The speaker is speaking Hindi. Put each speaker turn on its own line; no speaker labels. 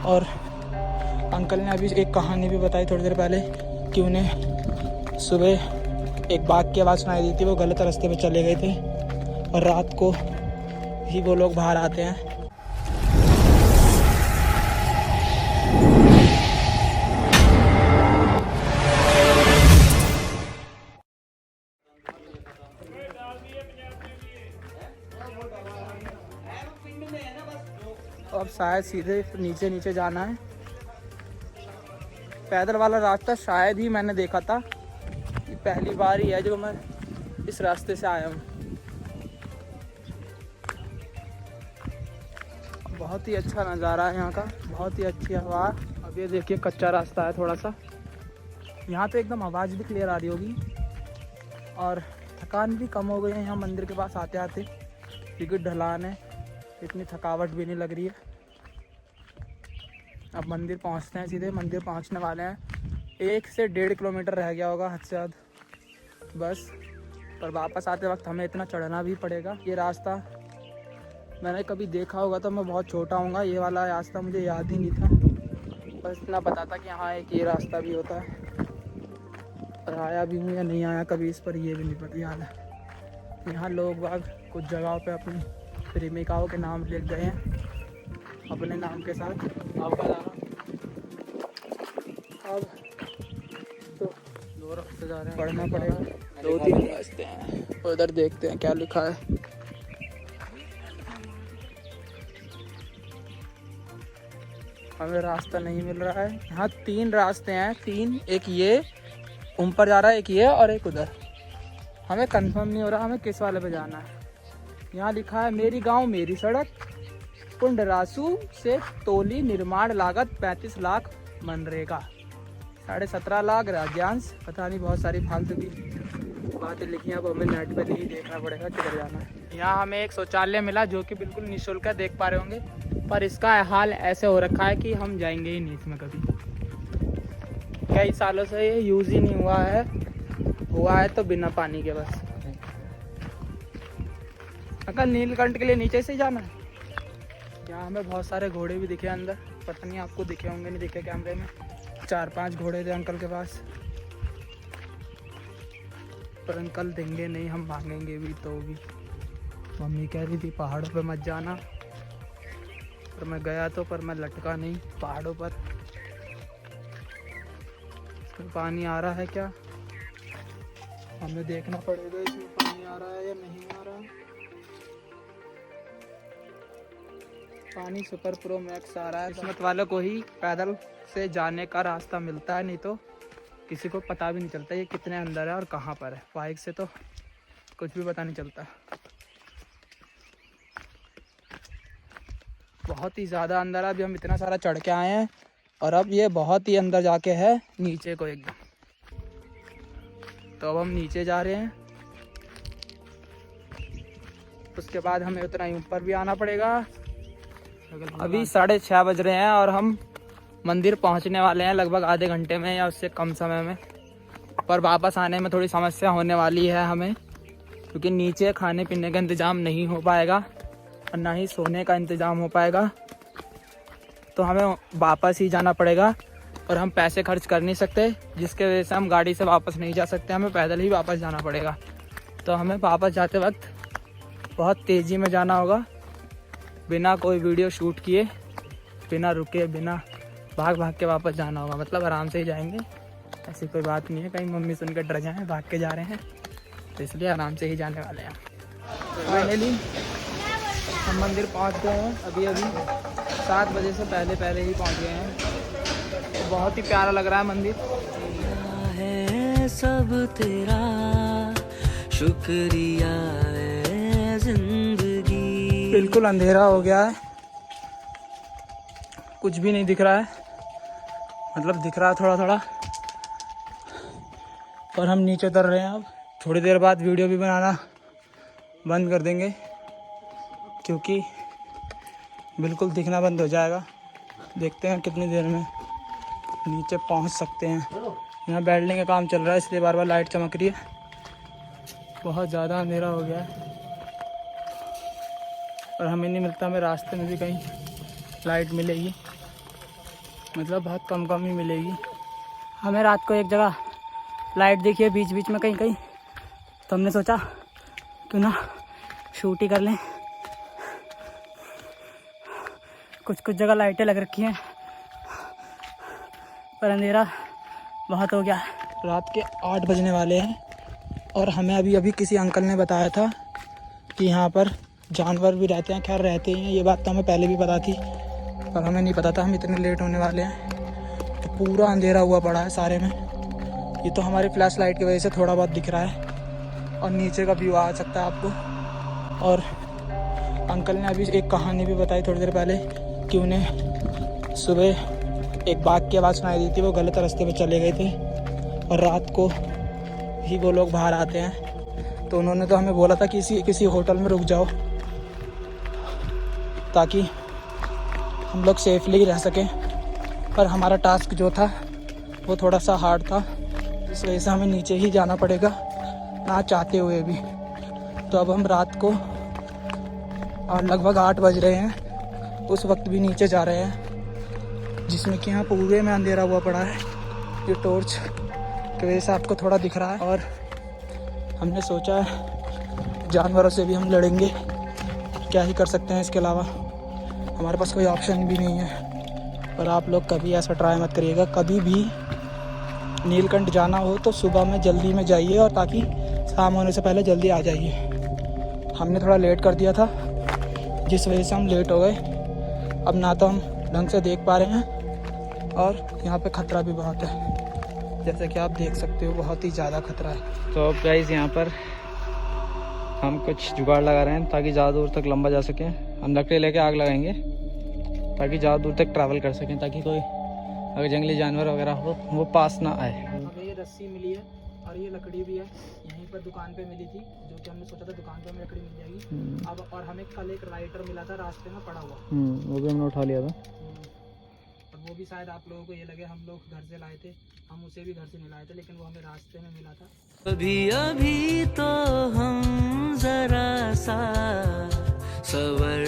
और अंकल ने अभी एक कहानी भी बताई थोड़ी देर पहले कि उन्हें सुबह एक बाघ की आवाज़ सुनाई दी थी। वो गलत रास्ते पे चले गए थे और रात को ही वो लोग बाहर आते हैं। अब शायद सीधे नीचे नीचे जाना है। पैदल वाला रास्ता शायद ही मैंने देखा था, ये पहली बार ही है जो मैं इस रास्ते से आया हूँ। बहुत ही अच्छा नज़ारा है यहाँ का, बहुत ही अच्छी हवा। अब ये देखिए कच्चा रास्ता है थोड़ा सा, यहाँ तो एकदम आवाज़ भी क्लियर आ रही होगी और थकान भी कम हो गई है यहाँ मंदिर के पास आते आते, क्योंकि ढलान है, इतनी थकावट भी नहीं लग रही है। अब मंदिर पहुँचते हैं, सीधे मंदिर पहुँचने वाले हैं। 1 से 1.5 किलोमीटर रह गया होगा हद से ज़्यादा बस। पर वापस आते वक्त हमें इतना चढ़ना भी पड़ेगा। ये रास्ता मैंने कभी देखा होगा तो मैं बहुत छोटा हूँगा, ये वाला रास्ता मुझे याद ही नहीं था। बस इतना पता था कि हाँ एक ये रास्ता भी होता है, और आया भी हूँ या नहीं आया कभी इस पर ये भी नहीं पता याद है। यहाँ लोग बाग कुछ जगहों पे अपनी प्रेमिकाओं के नाम लिख गए हैं अपने नाम के साथ। अब तो 2 रास्ते जा रहे हैं, पढ़ना पड़ेगा, 2-3 रास्ते हैं। उधर देखते हैं क्या लिखा है। हमें रास्ता नहीं मिल रहा है। यहाँ 3 रास्ते हैं, 3, एक ये ऊपर जा रहा है, एक ये और एक उधर। हमें कंफर्म नहीं हो रहा हमें किस वाले पे जाना है। यहाँ लिखा है मेरी गांव मेरी सड़क, पुंडरासू से तोली, निर्माण लागत 35 लाख, मनरेगा 17.5 लाख, राज्यांश पता नहीं, बहुत सारी फालतू की बातें लिखी हैं। अब हमें नेट पे ही देखना पड़ेगा किधर जाना है। यहाँ हमें एक शौचालय मिला जो कि बिल्कुल निःशुल्क है, देख पा रहे होंगे, पर इसका हाल ऐसे हो रखा है कि हम जाएंगे ही नहीं इसमें कभी। कई सालों से ये यूज़ ही नहीं हुआ है तो बिना पानी के बस। अंकल नीलकंठ के लिए नीचे से ही जाना है। यहाँ हमें बहुत सारे घोड़े भी दिखे अंदर, पता नहीं आपको दिखे होंगे नहीं दिखे कैमरे में। 4-5 घोड़े थे अंकल के पास, पर अंकल देंगे नहीं, हम मांगेंगे भी तो भी। मम्मी कह रही थी पहाड़ों पे मत जाना, पर मैं गया तो, पर मैं लटका नहीं पहाड़ों पर। इसमें पानी आ रहा है क्या, हमें देखना पड़ेगा इसमें पानी आ रहा है या नहीं आ रहा। पानी सुपर प्रो मैक्स आ रहा है। किस्मत वालों को ही पैदल से जाने का रास्ता मिलता है, नहीं तो किसी को पता भी नहीं चलता ये कितने अंदर है और कहाँ पर है। बाइक से तो कुछ भी पता नहीं चलता। बहुत ही ज़्यादा अंदर है। अभी हम इतना सारा चढ़ के आए हैं और अब ये बहुत ही अंदर जाके है नीचे को एकदम। तो अब हम नीचे जा रहे हैं, उसके बाद हमें उतना ही ऊपर भी आना पड़ेगा। अभी 6:30 बज रहे हैं और हम मंदिर पहुंचने वाले हैं लगभग आधे घंटे में या उससे कम समय में। पर वापस आने में थोड़ी समस्या होने वाली है हमें, क्योंकि नीचे खाने पीने का इंतज़ाम नहीं हो पाएगा और ना ही सोने का इंतज़ाम हो पाएगा। तो हमें वापस ही जाना पड़ेगा और हम पैसे खर्च कर नहीं सकते, जिसके वजह से हम गाड़ी से वापस नहीं जा सकते, हमें पैदल ही वापस जाना पड़ेगा। तो हमें वापस जाते वक्त बहुत तेज़ी में जाना होगा, बिना कोई वीडियो शूट किए, बिना रुके, बिना भाग के वापस जाना होगा। मतलब आराम से ही जाएंगे, ऐसी कोई बात नहीं है कहीं मम्मी सुन के डर जाएँ भाग के जा रहे हैं, तो इसलिए आराम से ही जाने वाले हैं। फाइनली हम मंदिर पहुंच गए हैं। अभी 7 बजे से पहले ही पहुंच गए हैं। तो बहुत ही प्यारा लग रहा है मंदिर।
है सब तेरा शुक्रिया है जिंदगी।
बिल्कुल अंधेरा हो गया है, कुछ भी नहीं दिख रहा है, मतलब दिख रहा है थोड़ा थोड़ा। और हम नीचे उतर रहे हैं। अब थोड़ी देर बाद वीडियो भी बनाना बंद कर देंगे, क्योंकि बिल्कुल दिखना बंद हो जाएगा। देखते हैं कितनी देर में नीचे पहुंच सकते हैं। यहाँ वेल्डिंग का काम चल रहा है, इसलिए बार बार लाइट चमक रही है। बहुत ज़्यादा अंधेरा हो गया है और हमें नहीं मिलता, हमें रास्ते में भी कहीं लाइट मिलेगी। मतलब बहुत कम कम ही मिलेगी। हमें रात को एक जगह लाइट दिखी है बीच बीच में कहीं कहीं, तो हमने सोचा क्यों ना शूट ही कर लें। कुछ कुछ जगह लाइटें लग रखी हैं पर अंधेरा बहुत हो गया। रात के 8 बजने वाले हैं और हमें अभी अभी किसी अंकल ने बताया था कि यहाँ पर जानवर भी रहते हैं। खैर रहते हैं, ये बात तो हमें पहले भी पता थी पर हमें नहीं पता था हम इतने लेट होने वाले हैं। तो पूरा अंधेरा हुआ पड़ा है सारे में। ये तो हमारी फ्लैश लाइट की वजह से थोड़ा बहुत दिख रहा है और नीचे का व्यू आ सकता है आपको। और अंकल ने अभी एक कहानी भी बताई थोड़ी देर पहले कि उन्हें सुबह एक बाघ की आवाज़ सुनाई दी थी, वो गलत रास्ते पे चले गए थे और रात को ही वो लोग बाहर आते हैं। तो उन्होंने तो हमें बोला था कि किसी होटल में रुक जाओ ताकि हम लोग सेफली रह सकें, पर हमारा टास्क जो था वो थोड़ा सा हार्ड था, इस वजह से हमें नीचे ही जाना पड़ेगा ना चाहते हुए भी। तो अब हम रात को और लगभग 8 बज रहे हैं, उस वक्त भी नीचे जा रहे हैं जिसमें कि यहाँ पूरे में अंधेरा हुआ पड़ा है। ये टॉर्च की वजह से आपको थोड़ा दिख रहा है और हमने सोचा है जानवरों से भी हम लड़ेंगे, क्या ही कर सकते हैं, इसके अलावा हमारे पास कोई ऑप्शन भी नहीं है। पर आप लोग कभी ऐसा ट्राई मत करिएगा, कभी भी नीलकंठ जाना हो तो सुबह में जल्दी में जाइए और ताकि शाम होने से पहले जल्दी आ जाइए। हमने थोड़ा लेट कर दिया था जिस वजह से हम लेट हो गए। अब ना तो हम ढंग से देख पा रहे हैं और यहाँ पे खतरा भी बहुत है, जैसे कि आप देख सकते हो बहुत ही ज़्यादा खतरा है। तो अब गाइस यहाँ पर हम कुछ जुगाड़ लगा रहे हैं ताकि ज़्यादा दूर तक लंबा जा सकें। हम लकड़ी लेके आग लगाएंगे ताकि ज़्यादा दूर तक ट्रैवल कर सकें, ताकि कोई अगर जंगली जानवर वगैरह हो वो पास ना आए। हमें ये रस्सी मिली है और ये लकड़ी भी है, यहीं पर दुकान पे मिली थी, जो कि हमने सोचा था दुकान पे हमें लकड़ी मिल जाएगी। अब और हमें कल एक लाइटर मिला था रास्ते में पड़ा हुआ, वो भी हमने उठा लिया था। और वो भी शायद आप लोगों को ये लगे हम लोग घर से लाए थे, हम उसे भी घर से नहीं लाए थे, लेकिन वो हमें रास्ते में मिला था।
अभी अभी तो हम जरा सा सवर